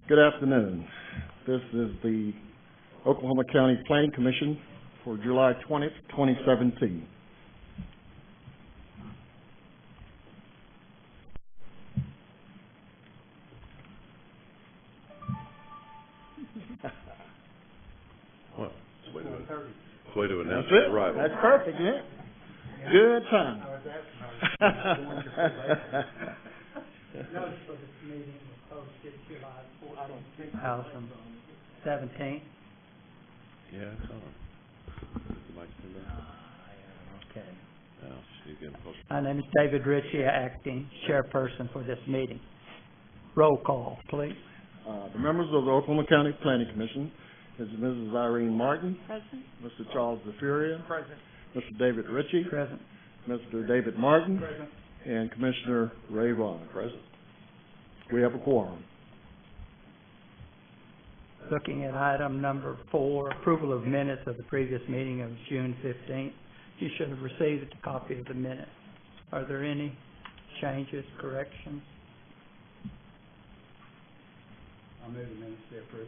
Good afternoon. This is the Oklahoma County Planning Commission for July 20th, 2017. What? Way to announce That's it. arrival. That's perfect, isn't it? Good time. Notice for this meeting was posted July 2017. Yeah, it's on. Mike, Okay. no, she's getting posted. My name is David Ritchie, acting chairperson for this meeting. Roll call, please. The members of the Oklahoma County Planning Commission is Mrs. Irene Martin, Present. Mr. Charles DeFuria, Present. Mr. David Ritchie, Present. Mr. David Martin, Present. and Commissioner Ray Vaughn. Present. We have a quorum. Looking at item number 4, approval of minutes of the previous meeting of June 15th. You should have received a copy of the minutes. Are there any changes, corrections? I'll move the minutes to approve.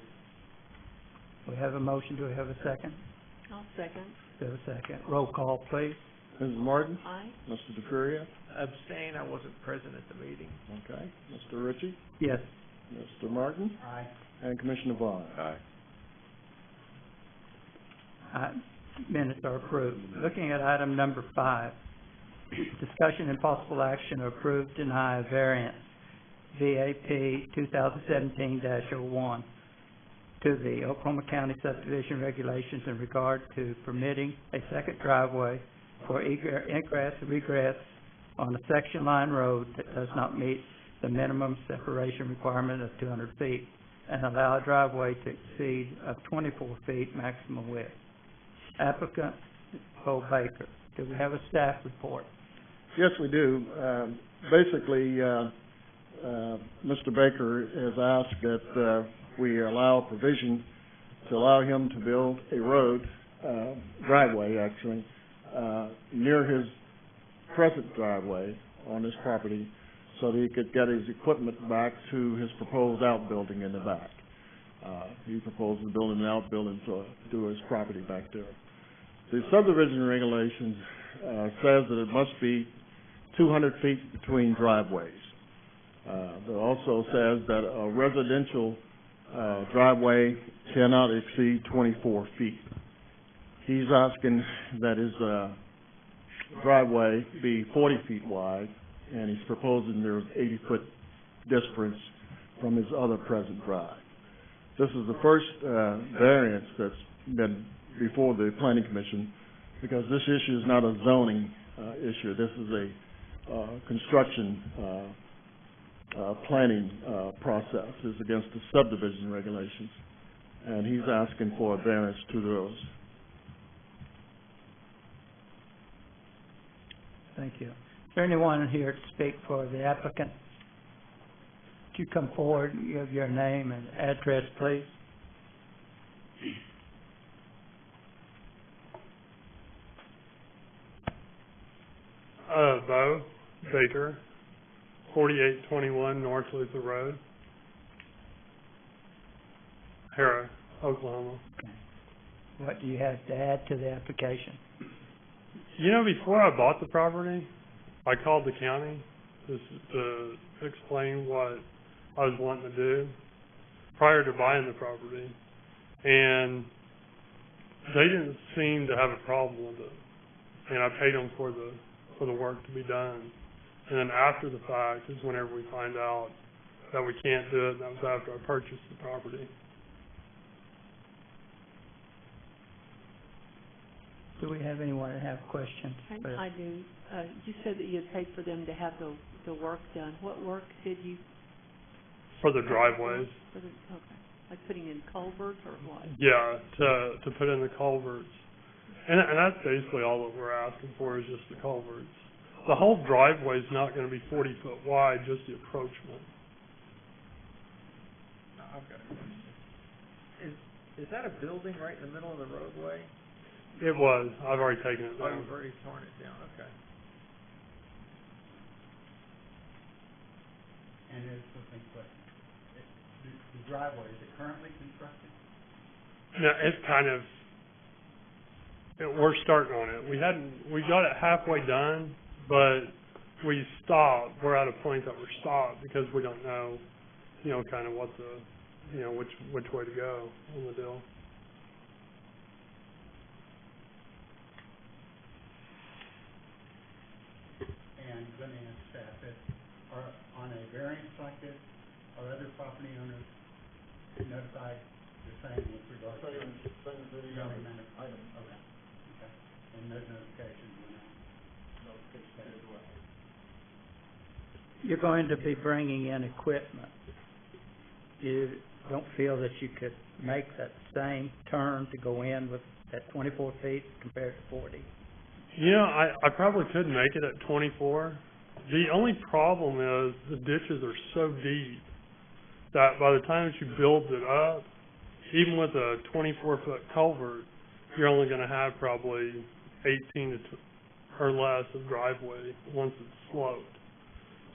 We have a motion. Do we have a second? I'll second. Do we have a second? Roll call, please. Mrs. Martin, Aye. Mr. DeFuria, Abstain, I wasn't present at the meeting. okay, Mr. Ritchie, Yes. Mr. Martin, Aye. and Commissioner Vaughn. Aye. Minutes are approved. Looking at item number 5, discussion and possible action to approve, deny variance, VAP 2017-01, to the Oklahoma County subdivision regulations in regard to permitting a second driveway for ingress and regress on a section line road that does not meet the minimum separation requirement of 200 feet and allow a driveway to exceed of 24 feet maximum width. Applicant, Bo Baker. Do we have a staff report? Yes, we do. Basically, Mr. Baker has asked that we allow provision to allow him to build a road, driveway actually, near his present driveway on his property so that he could get his equipment back to his proposed outbuilding in the back. He proposes building an outbuilding to his property back there. The subdivision regulations says that it must be 200 feet between driveways. It also says that a residential driveway cannot exceed 24 feet. He's asking that his driveway be 40 feet wide, and he's proposing there's 80-foot difference from his other present drive. This is the first variance that's been before the Planning Commission, because this issue is not a zoning issue. This is a construction planning process. It's against the subdivision regulations, and he's asking for a variance to those. Thank you. Is there anyone here to speak for the applicant? Could you come forward and give your name and address, please? Bo Baker, 4821 North Luther Road, Harrah, Oklahoma. Okay. What do you have to add to the application? You know, before I bought the property, I called the county to explain what I was wanting to do prior to buying the property, and they didn't seem to have a problem with it. And I paid them for the work to be done. And then after the fact is whenever we find out that we can't do it, and that was after I purchased the property. Do we have anyone that have questions? I do. You said that you had paid for them to have the work done. What work did you? For the driveways. Okay. Like putting in culverts or what? Yeah, to put in the culverts. And that's basically all that we're asking for is just the culverts. The whole driveway is not going to be 40 foot wide, just the approachment. Okay. Is that a building right in the middle of the roadway? It was. I've already taken it Oh, down. you've already torn it down, okay. And there's something, but the driveway, is it currently constructed? No, it's kind of, we're starting on it. We got it halfway done, but we stopped. We're at a point that we're stopped because we don't know, kind of what the, which way to go on the deal. And let me ask staff, are, on a variance like this, are other property owners notified the same with regard to? Same as any other item. Okay, okay. And those notifications went out? You're going to be bringing in equipment. You don't feel that you could make that same turn to go in with that 24 feet compared to 40? I probably could make it at 24. The only problem is the ditches are so deep that by the time that you build it up, even with a 24-foot culvert, you're only going to have probably 18 or less of driveway once it's sloped.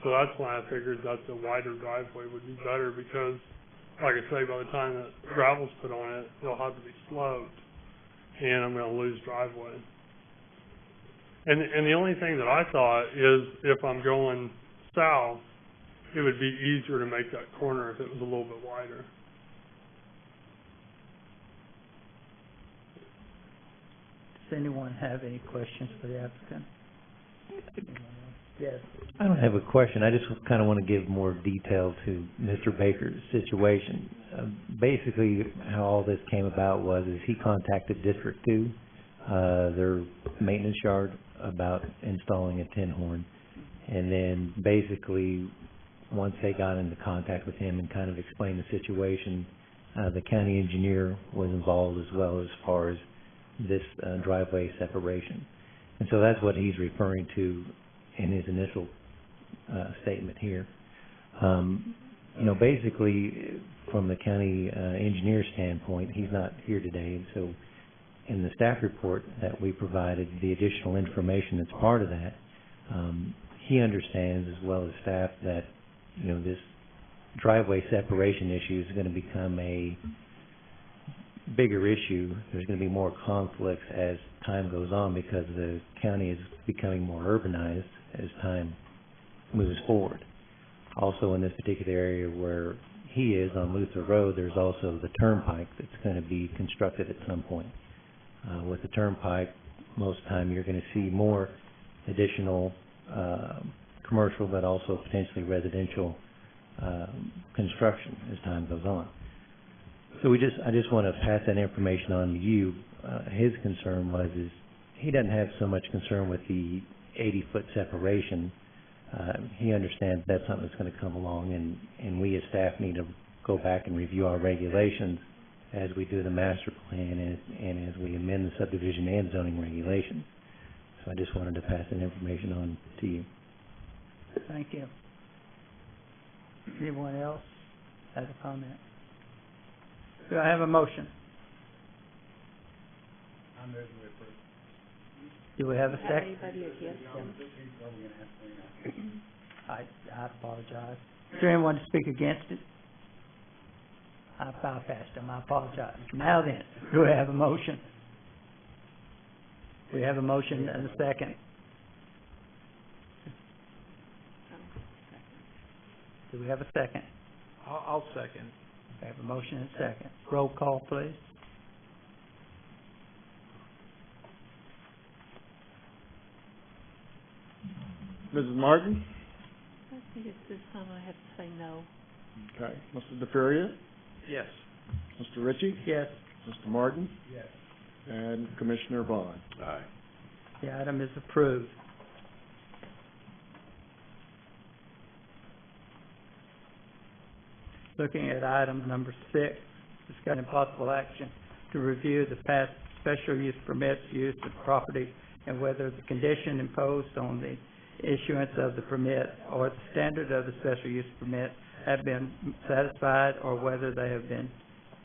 So that's why I figured that the wider driveway would be better because, like I say, by the time that gravel's put on it, it'll have to be sloped, and I'm going to lose driveway. And the only thing that I thought is if I'm going south, it would be easier to make that corner if it was a little bit wider. Does anyone have any questions for the applicant? Yes. I don't have a question. I just kind of want to give more detail to Mr. Baker's situation. Basically, how all this came about was he contacted District 2, their maintenance yard, about installing a tin horn. And then basically, once they got into contact with him and kind of explained the situation, the county engineer was involved as well as far as this driveway separation. And so that's what he's referring to in his initial statement here. Basically, from the county engineer standpoint, he's not here today, and so in the staff report that we provided, the additional information that's part of that, he understands as well as staff that, this driveway separation issue is going to become a bigger issue. There's going to be more conflicts as time goes on because the county is becoming more urbanized as time moves forward. Also in this particular area where he is on Luther Road, there's also the turnpike that's going to be constructed at some point. With the turnpike, most of the time you're going to see more additional commercial but also potentially residential construction as time goes on. So I just want to pass that information on to you. His concern is he doesn't have so much concern with the 80-foot separation. He understands that's something that's going to come along, and we as staff need to go back and review our regulations as we do the master plan and as we amend the subdivision and zoning regulations. So I just wanted to pass that information on to you. Thank you. Anyone else have a comment? Do I have a motion? I move we approve. Do we have a Have second? anybody against them? I apologize. Is there anyone to speak against it? I bypassed him. I apologize. Now then, do we have a motion? We have a motion and a second. Do we have a second? I'll second. We have a motion and a second. Roll call, please. Mrs. Martin? I think it's this time I have to say no. Okay. Mr. DeFuria? Yes. Mr. Ritchie? Yes, Mr. Martin? Yes. And Commissioner Vaughn? Aye. the item is approved. Looking at item number 6, discussion possible action to review the past special use permits used of property and whether the condition imposed on the issuance of the permit or the standard of the special use permit have been satisfied or whether they have been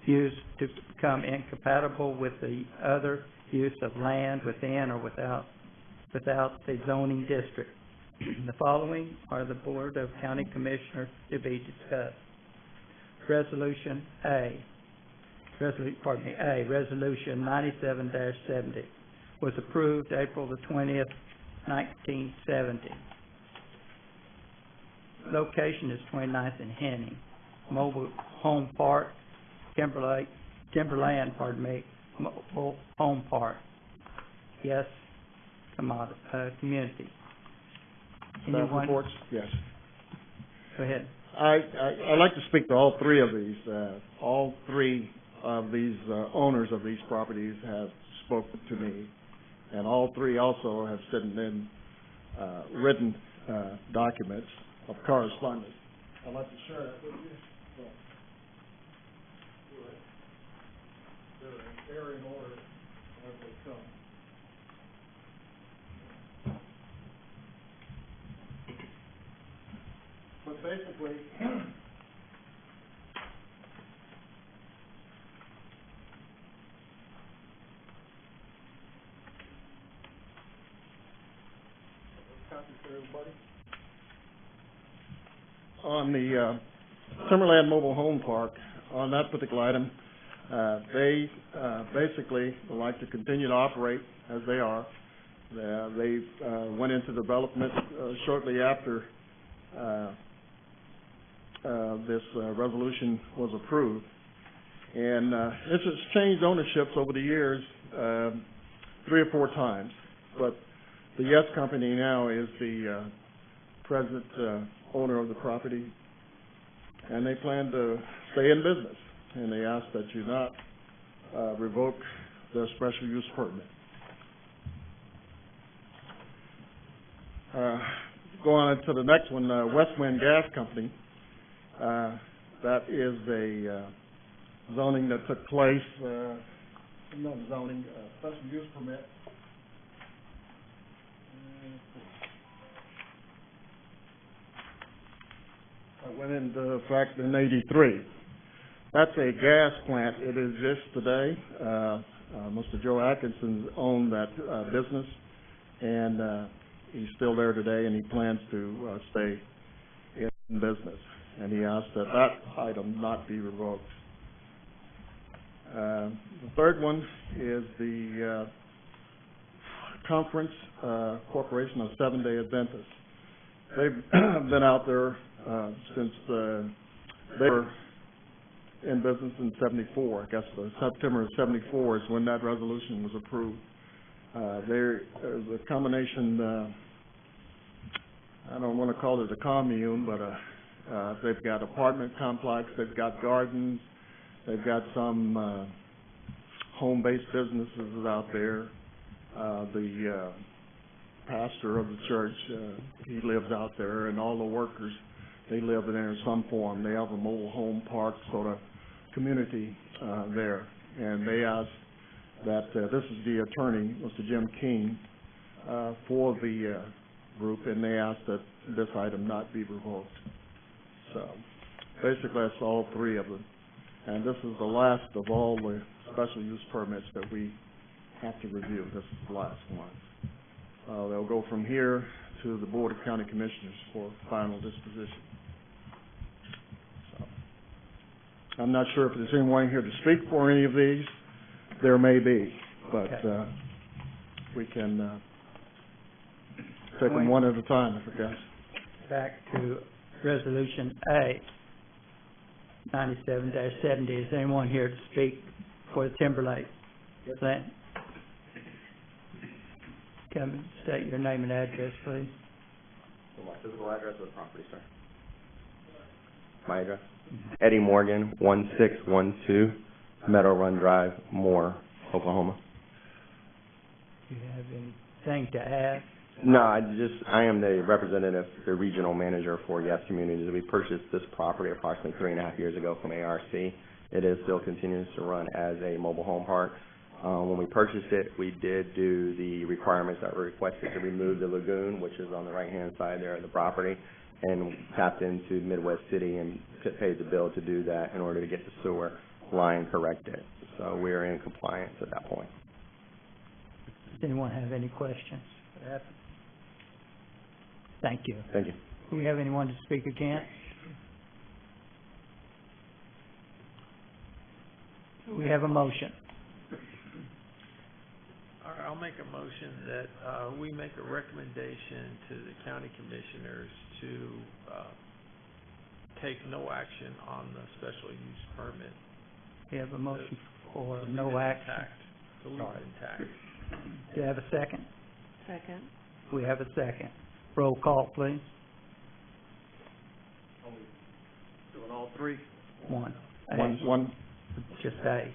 used to become incompatible with the other use of land within or without the zoning district. The following are the Board of County Commissioners to be discussed. Resolution Resolution 97-70 was approved April the 20th, 1970. Location is 29th and Henning. Mobile Home Park, Timberland, Mobile Home Park. Yes, community. Staff Anyone? reports? Yes. Go ahead. I'd like to speak to all three of these. All three of these owners of these properties have spoken to me, and all three also have sent in written documents of correspondence. I'd like to share that with you. They're in order as they come. But basically, copy for everybody. On the Timberland Mobile Home Park, on that particular item, they basically would like to continue to operate as they are. They went into development shortly after this resolution was approved. And this has changed ownerships over the years 3 or 4 times. But the Yes Company now is the present owner of the property, and they plan to stay in business. And they ask that you not revoke their special use permit. Going on to the next one, West Wind Gas Company. That is a zoning that took place, not zoning, special use permit. It went into effect in '83. That's a gas plant. It exists today. Mr. Joe Atkinson owned that business, and he's still there today, and he plans to stay in business. And he asked that that item not be revoked. The third one is the Conference Corporation of Seventh-day Adventists. They've been out there since they were in business in '74. I guess September of '74 is when that resolution was approved. There's a combination, I don't want to call it a commune, but they've got apartment complex, they've got gardens, they've got some home-based businesses out there. The pastor of the church, he lives out there, and all the workers, they live in there in some form. They have a mobile home park sort of community there. And they asked that, this is the attorney, Mr. Jim King, for the group, and they asked that this item not be revoked. So basically that's all three of them. And this is the last of all the special use permits that we have to review. This is the last one. They'll go from here to the Board of County Commissioners for final disposition. So I'm not sure if there's anyone here to speak for any of these. There may be, but we can take them one at a time, I guess. Back to Resolution A, 97-70. Is anyone here to speak for the Timberlake plant? Come and state your name and address, please. My physical address of the property, sir. My address? Eddie Morgan, 1612 Meadow Run Drive, Moore, Oklahoma. Do you have anything to add? No, I am the representative, the regional manager for Yes Communities. We purchased this property approximately 3.5 years ago from ARC. It is still continues to run as a mobile home park. When we purchased it, we did do the requirements that were requested to remove the lagoon, which is on the right-hand side there of the property, and tapped into Midwest City and paid the bill to do that in order to get the sewer line corrected. So we're in compliance at that point. Does anyone have any questions? Thank you. Thank you. Do we have anyone to speak against? we have a motion? All right, I'll make a motion that, we make a recommendation to the county commissioners to, take no action on the special use permit. We have a motion for To leave no it action. intact. To leave it intact. Do you have a second? Second. We have a second. Roll call, please. Doing all three? One. One, Just A.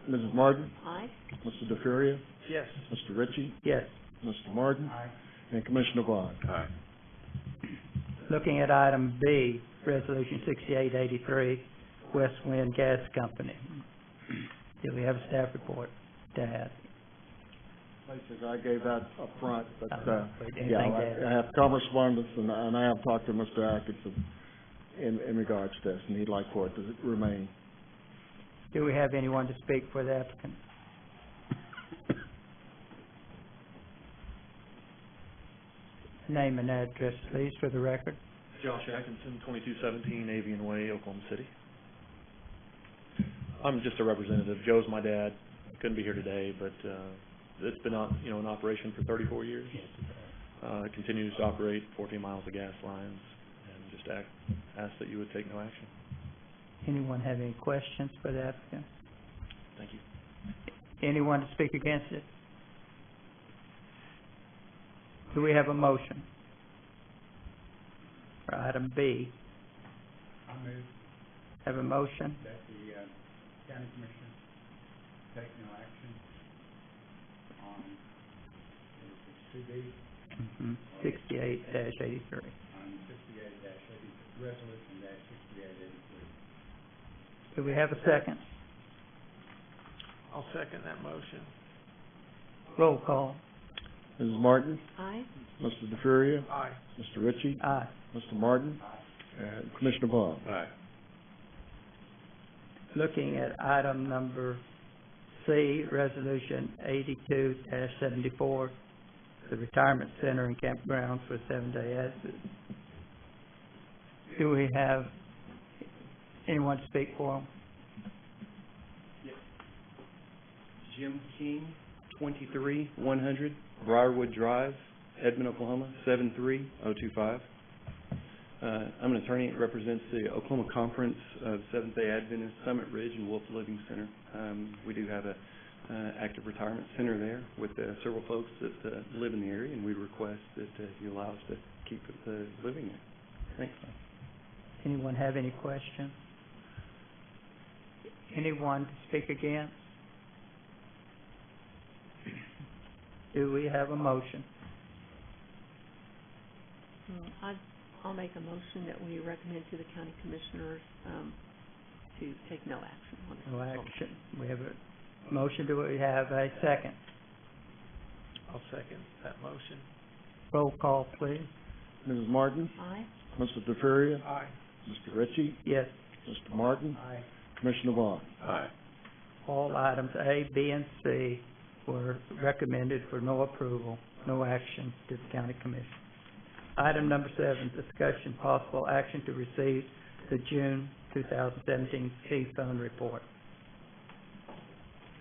Mrs. Martin, Aye. Mr. DeFuria, Yes. Mr. Ritchie, Yes. Mr. Martin, Aye. and Commissioner Vaughn. Aye. Looking at item B, Resolution 6883, West Wind Gas Company. Do we have a staff report to add? Places I gave that up front, but, Anything yeah, to add? I have correspondence, and I have talked to Mr. Atkinson in regards to this, and he'd like for it to remain. Do we have anyone to speak for the applicant? Name and address, please, for the record. Josh Atkinson, 2217 Avian Way, Oklahoma City. I'm just a representative. Joe's my dad. Couldn't be here today, but it's been in operation for 34 years. It continues to operate 14 miles of gas lines, and just ask that you would take no action. Anyone have any questions for the applicant? Thank you. Anyone to speak against it? Do we have a motion? For item B, I move have a motion? that the, county commission take no action on, is it 2B, 68-83. on 68-80, resolution -6883. Do we have a second? I'll second that motion. Roll call. Mrs. Martin, Aye. Mr. DeFuria, Aye. Mr. Ritchie, Aye. Mr. Martin, and Commissioner Vaughn. Aye. Looking at item number C, Resolution 82-74, the Retirement Center and Campgrounds for 7-day access. Do we have anyone to speak for them? Jim King, 23-100 Briarwood Drive, Edmond, Oklahoma, 73025. I'm an attorney that represents the Oklahoma Conference of Seventh-day Adventist Summit Ridge and Wolf Living Center. We do have a active retirement center there with several folks that live in the area, and we request that you allow us to keep living there. Thanks. Anyone have any questions? Anyone to speak against? Do we have a motion? I'll make a motion that we recommend to the county commissioners, to take no action on it. No action. We have a motion. Do we have a second? I'll second that motion. Roll call, please. Mrs. Martin, Aye. Mr. DeFuria, Aye. Mr. Ritchie, Yes. Mr. Martin, Aye. Commissioner Vaughn. Aye. All items A, B, and C were recommended for no approval, no action to the county commission. Item number 7, discussion possible action to receive the June 2017 fee fund report.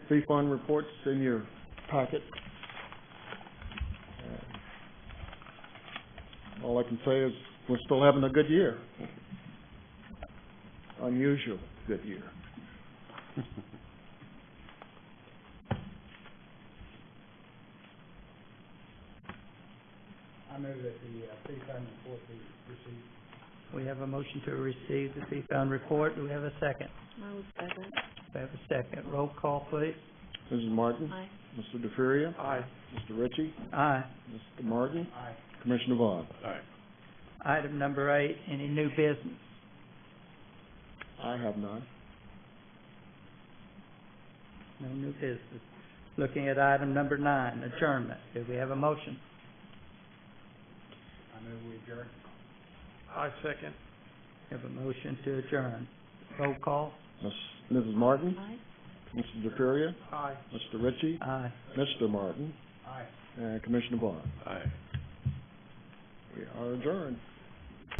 Fee fund reports in your packet. All I can say is we're still having a good year. Unusual good year. I move that the fee fund report be received. We have a motion to receive the fee fund report. Do we have a second? I will second. We have a second. Roll call, please. Mrs. Martin, Aye. Mr. DeFuria, Aye. Mr. Ritchie, Aye. Mr. Martin, Aye. Commissioner Vaughn. Aye. Item number 8, any new business? I have none. No new business. Looking at item number 9, adjournment. Do we have a motion? I move we adjourn. I second. We have a motion to adjourn. Roll call. Mrs. Martin, Aye. Mr. DeFuria, Aye. Mr. Ritchie, Aye. Mr. Martin, Aye. and Commissioner Vaughn. Aye. We are adjourned.